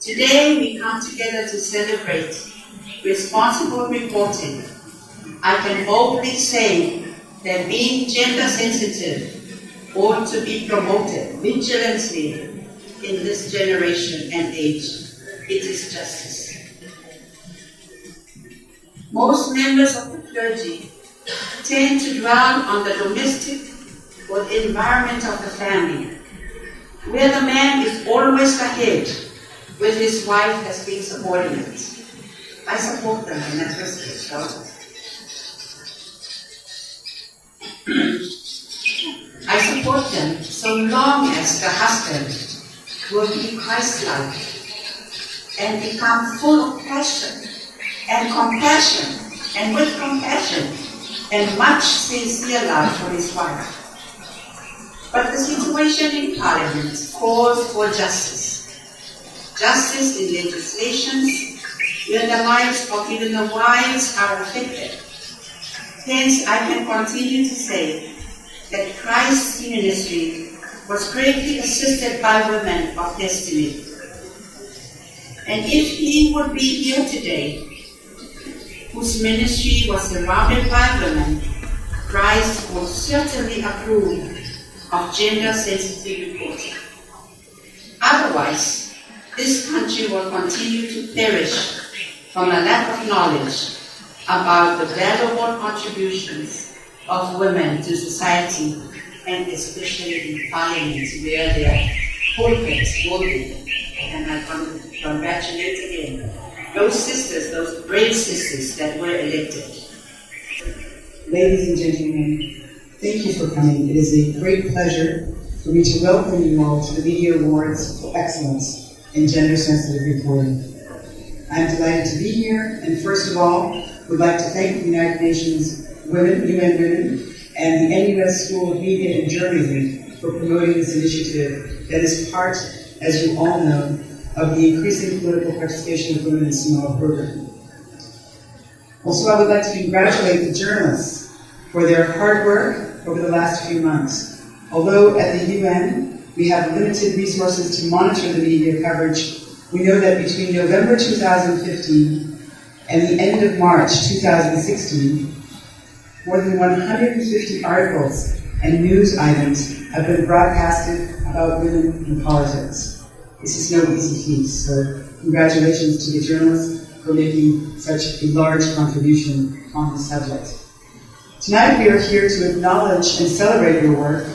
Today we come together to celebrate responsible reporting. I can boldly say that being gender sensitive ought to be promoted vigilantly in this generation and age. It is justice. Most members of the clergy tend to dwell on the domestic or the environment of the family, where the man is always the head, with his wife as being subordinate. I support them in that respect. I support them so long as the husband will be Christ-like and become full of passion and compassion, and with compassion and much sincere love for his wife. But the situation in Parliament calls for justice. Justice in legislations where the lives of even the wives are affected. Hence, I can continue to say that Christ's ministry was greatly assisted by women of destiny. And if he would be here today, whose ministry was surrounded by women, Christ would certainly approve of gender-sensitive reporting. Otherwise, this country will continue to perish from a lack of knowledge about the valuable contributions of women to society, and especially in Parliament, where their pulpits will be. And I congratulate again those sisters, those brave sisters that were elected. Ladies and gentlemen, thank you for coming. It is a great pleasure for me to welcome you all to the Media Awards for Excellence in Gender-Sensitive Reporting. I am delighted to be here, and first of all, would like to thank the United Nations UN Women and the NUS School of Media and Journalism for promoting this initiative that is part, as you all know, of the increasing political participation of women in Samoa program. Also, I would like to congratulate the journalists for their hard work over the last few months. Although at the UN we have limited resources to monitor the media coverage, we know that between November 2015 and the end of March 2016, more than 150 articles and news items have been broadcasted about women in politics. This is no easy feat, so congratulations to the journalists for making such a large contribution on the subject. Tonight we are here to acknowledge and celebrate your work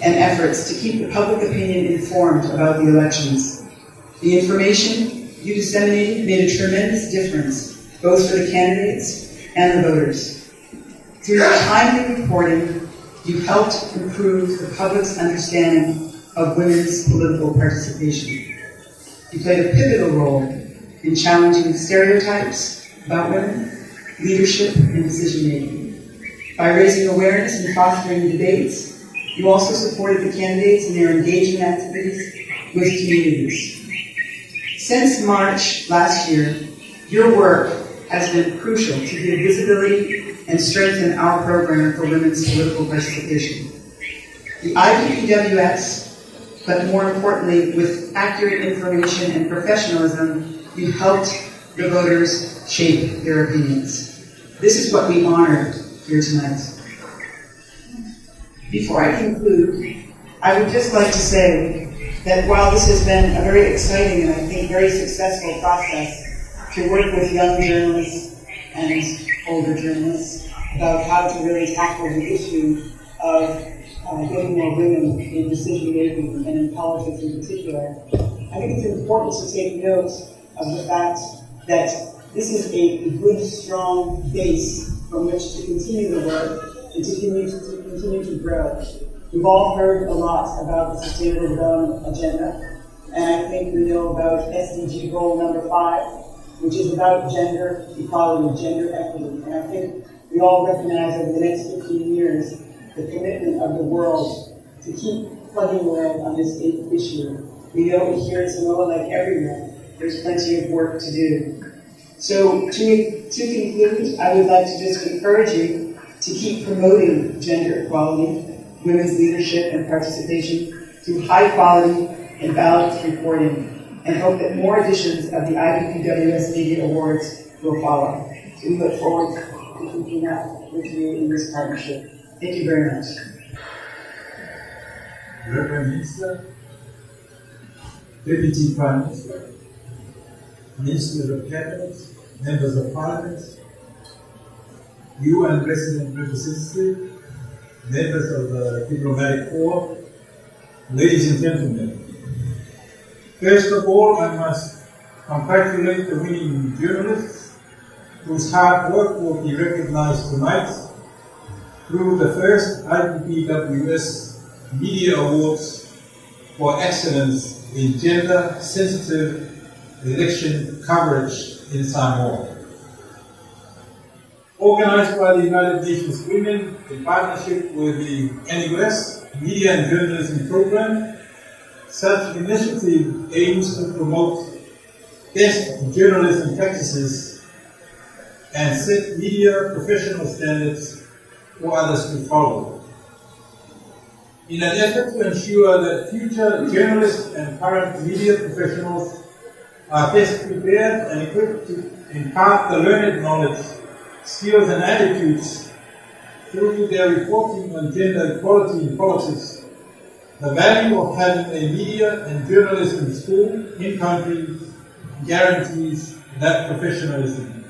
and efforts to keep the public opinion informed about the elections. The information you disseminated made a tremendous difference, both for the candidates and the voters. Through your timely reporting, you helped improve the public's understanding of women's political participation. You played a pivotal role in challenging stereotypes about women, leadership, and decision-making. By raising awareness and fostering debates, you also supported the candidates in their engagement activities with communities. Since March last year, your work has been crucial to give visibility and strengthen our program for women's political participation. The IPPWS, but more importantly, with accurate information and professionalism, you helped the voters shape their opinions. This is what we honor here tonight. Before I conclude, I would just like to say that while this has been a very exciting and I think very successful process to work with young journalists and older journalists about how to really tackle the issue of getting more women in decision-making and in politics in particular, I think it's important to take note of the fact that this is a good, strong base from which to continue the work and to continue to grow. We've all heard a lot about the Sustainable Development Agenda, and I think we know about SDG goal number 5, which is about gender equality, gender equity. And I think we all recognize over the next 15 years the commitment of the world to keep plugging away on this issue. We know here in Samoa, like everywhere, there's plenty of work to do. So to conclude, I would like to just encourage you to keep promoting gender equality, women's leadership and participation through high quality and balanced reporting. and hope that more editions of the IPPWS Media Awards will follow. We look forward to keeping up with you in this partnership. Thank you very much. Reverend Minister, Deputy Prime Minister, Ministers of Cabinet, Members of Parliament, UN Resident Representative, members of the Diplomatic Corps, ladies and gentlemen. First of all, I must congratulate the winning journalists whose hard work will be recognized tonight through the first IPPWS Media Awards for excellence in gender-sensitive election coverage in Samoa. Organized by the United Nations Women in partnership with the NUS Media and Journalism Program, such initiative aims to promote best journalism practices and set media professional standards for others to follow. In an effort to ensure that future journalists and current media professionals are best prepared and equipped to impart the learned knowledge, skills and attitudes through their reporting on gender equality in politics, the value of having a media and journalism school in country guarantees that professionalism.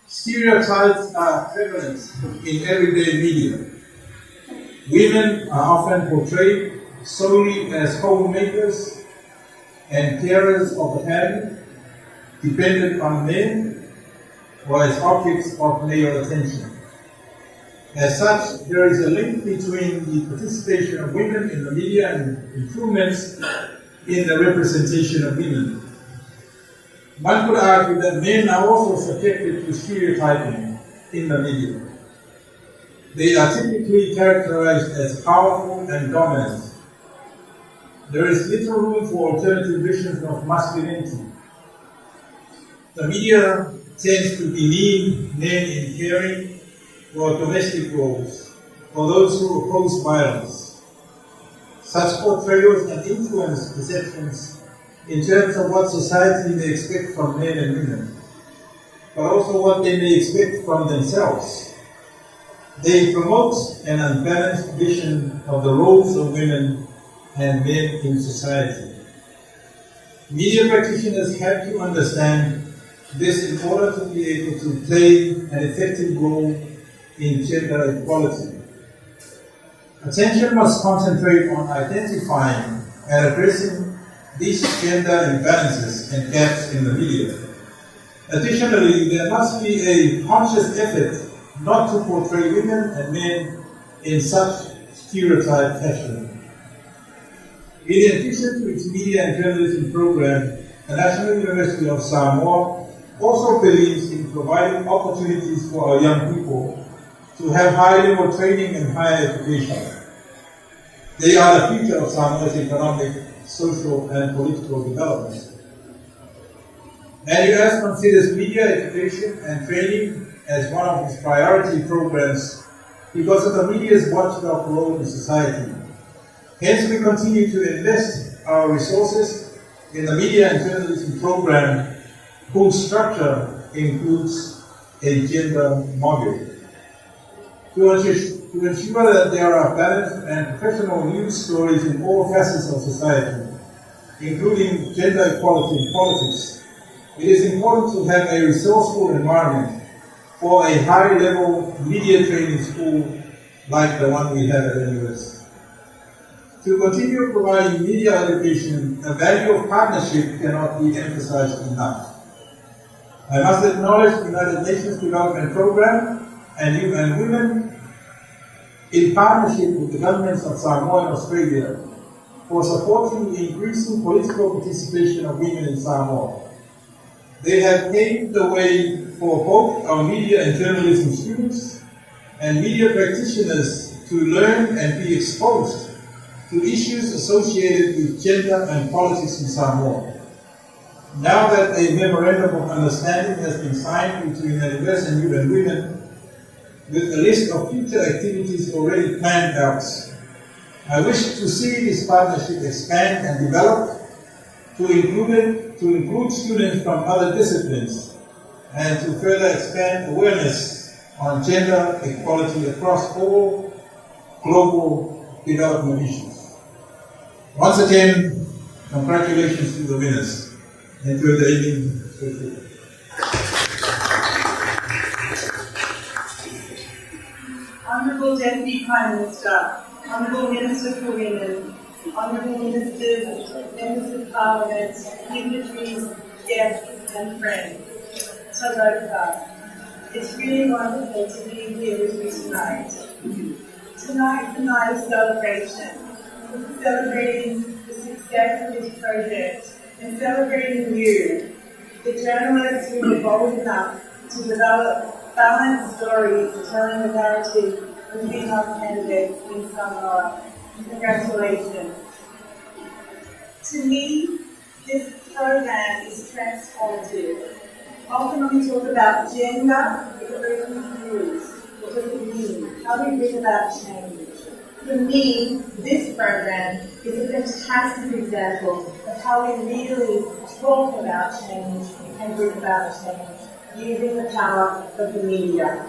Stereotypes are prevalent in everyday media. Women are often portrayed solely as homemakers and carers of the family, dependent on men, or as objects of male attention. As such, there is a link between the participation of women in the media and improvements in the representation of women. One could argue that men are also subjected to stereotyping in the media. They are typically characterized as powerful and dominant. There is little room for alternative visions of masculinity. The media tends to demean men in caring or domestic roles, or those who oppose violence. Such portrayals can influence perceptions in terms of what society may expect from men and women, but also what they may expect from themselves. They promote an unbalanced vision of the roles of women and men in society. Media practitioners have to understand this in order to be able to play an effective role in gender equality. Attention must concentrate on identifying and addressing these gender imbalances and gaps in the media. Additionally, there must be a conscious effort not to portray women and men in such stereotyped fashion. In addition to its media and journalism program, the National University of Samoa also believes in providing opportunities for our young people to have high-level training and higher education. They are the future of Samoa's economic, social, and political development. NUS considers media education and training as one of its priority programs because of the media's watchdog role in society. Hence, we continue to invest our resources in the media and journalism program, whose structure includes a gender module. To ensure that there are balanced and professional news stories in all facets of society, including gender equality in politics, it is important to have a resourceful environment for a high-level media training school like the one we have at NUS. To continue providing media education, the value of partnership cannot be emphasized enough. I must acknowledge the United Nations Development Program and UN Women in partnership with the governments of Samoa and Australia for supporting the increasing political participation of women in Samoa. They have paved the way for both our media and journalism students and media practitioners to learn and be exposed to issues associated with gender and politics in Samoa. Now that a memorandum of understanding has been signed between the NUS and UN Women, with a list of future activities already planned out, I wish to see this partnership expand and develop to include students from other disciplines and to further expand awareness on gender equality across all global development issues. Once again, congratulations to the winners. Enjoy the evening. Honourable Deputy Prime Minister, Honourable Minister for Women, Honourable Ministers, Members of Parliament, dignitaries, guests and friends. Talofa, it's really wonderful to be here with you tonight. Tonight's a night of celebration, celebrating the success of this project and celebrating you, the journalists who were bold enough to develop balanced stories telling the narrative of female candidates in Samoa. Congratulations. To me, this program is transformative. Often when we talk about gender, we get very confused. What does it mean? How do we bring about change? For me, this program is a fantastic example of how we really talk about change and bring about change using the power of the media.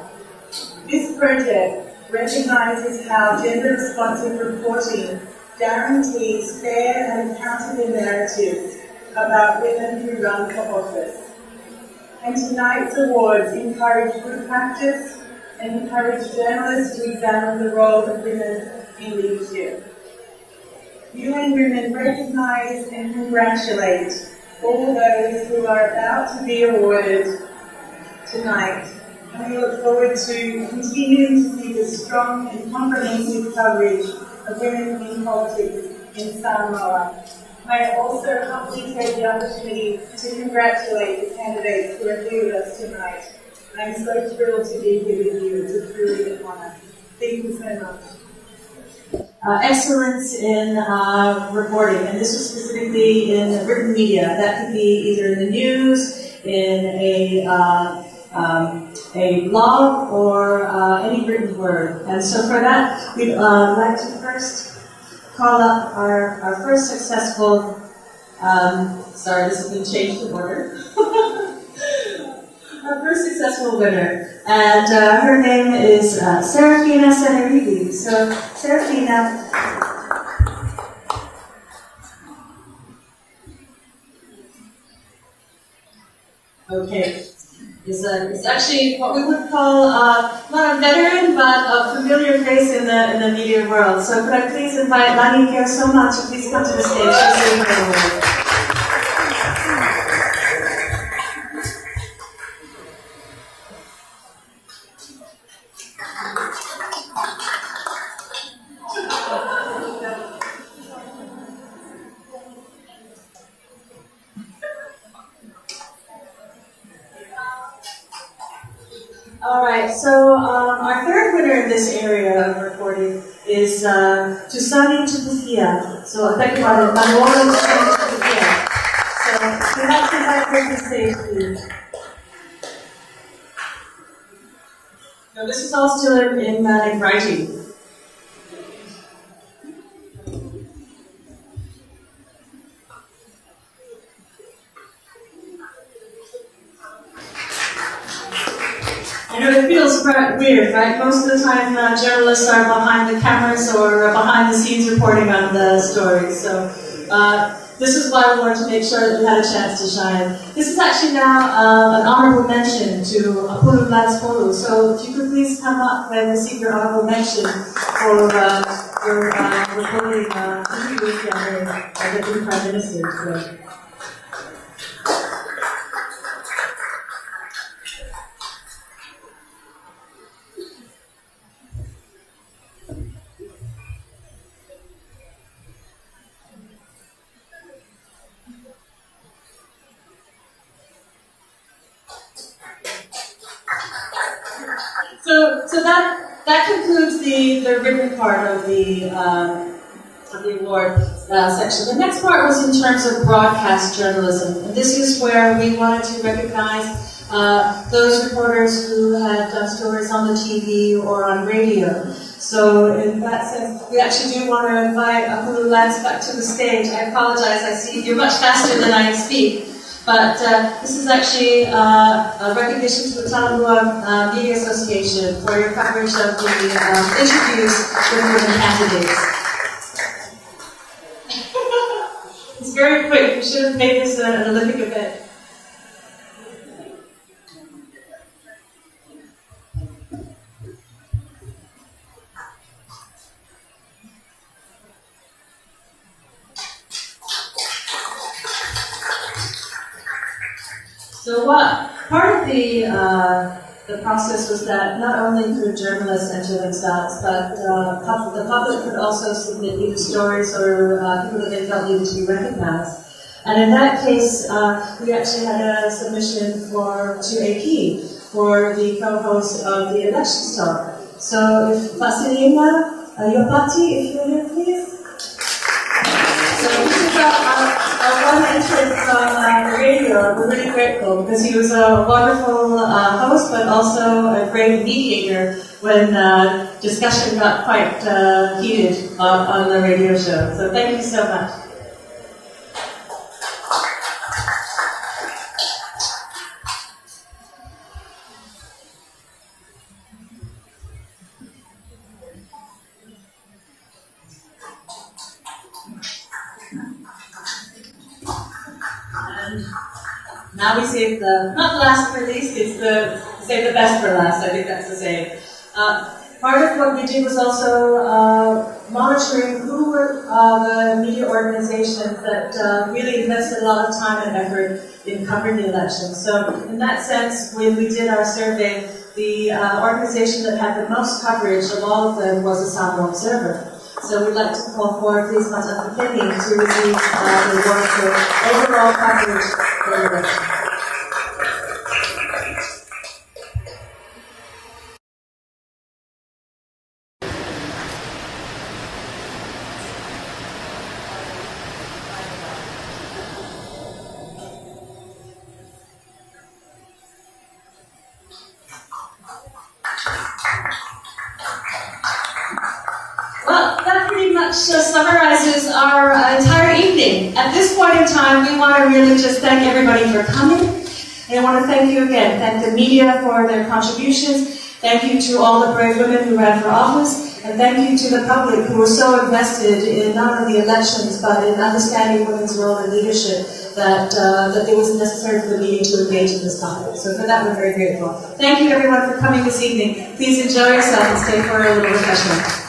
This project recognises how gender-responsive reporting guarantees fair and accountable narratives about women who run for office. And tonight's awards encourage good practice and encourage journalists to examine the role of women in leadership. UN Women recognise and congratulate all those who are about to be awarded tonight, and we look forward to continuing to see the strong and comprehensive coverage of women in politics in Samoa. May I also humbly take the opportunity to congratulate the candidates who are here with us tonight. I'm so thrilled to be here with you. It's a truly an honour. Thank you so much. Excellence in reporting, and this was specifically in written media. That could be either in the news, in a blog, or any written word. And so for that, we'd like to first call up our first successful, sorry, this has been changed in order. Our first successful winner, and her name is Serafina Seneridi. So, Serafina. Okay. Is actually what we would call not a veteran, but a familiar face in the media world. So could I please invite Lani Kersoma to please come to the stage to say her word. Alright, so our third winner in this area of reporting is Tusani Tupufia. So I beg your pardon, Manuola Tupufia. So we have to invite her to the stage, please. No, this is all still in writing. I know it feels weird, right? Most of the time, journalists are behind the cameras or behind the scenes reporting on the stories. So this is why we wanted to make sure that we had a chance to shine. This is actually now an honorable mention to Apulu Blanspolu. So if you could please come up and receive your honorable mention for your reporting with the new Prime Minister today. So that concludes the written part of the award section. The next part was in terms of broadcast journalism, and this is where we wanted to recognize those reporters who had done stories on the TV or on radio. So in that sense, we actually do want to invite Hulu Lance back to the stage. I apologize, I see you're much faster than I speak. But this is actually a recognition to the Talamua Media Association for your coverage of the interviews with women candidates. It's very quick. We should have made this an Olympic event. So part of the process was that not only could journalists enter themselves, but the public could also submit either stories or people that they felt needed to be recognized. And in that case, we actually had a submission to AP for the co-host of the Elections Talk. So if Vasilina Yopati, if you're here, please. So this is our one entrant from the radio. We're really grateful because he was a wonderful host, but also a great mediator when discussion got quite heated on the radio show. So thank you so much. Now we save not the last for least, it's save the best for last, I think that's the saying. Part of what we did was also monitoring who were the media organizations that really invested a lot of time and effort in covering the elections. So in that sense, when we did our survey, the organization that had the most coverage of all of them was the Samoa Observer. So we'd like to call for please Mata Penny to receive the award for overall coverage for the election. Well, that pretty much summarizes our entire evening. At this point in time, we want to really just thank everybody for coming. And I want to thank you again. Thank the media for their contributions. Thank you to all the brave women who ran for office. And thank you to the public who were so invested in not only the elections, but in understanding women's role in leadership that it was necessary for the media to engage in this topic. So for that, we're very grateful. Thank you, everyone, for coming this evening. Please enjoy yourself and stay for a little refreshment.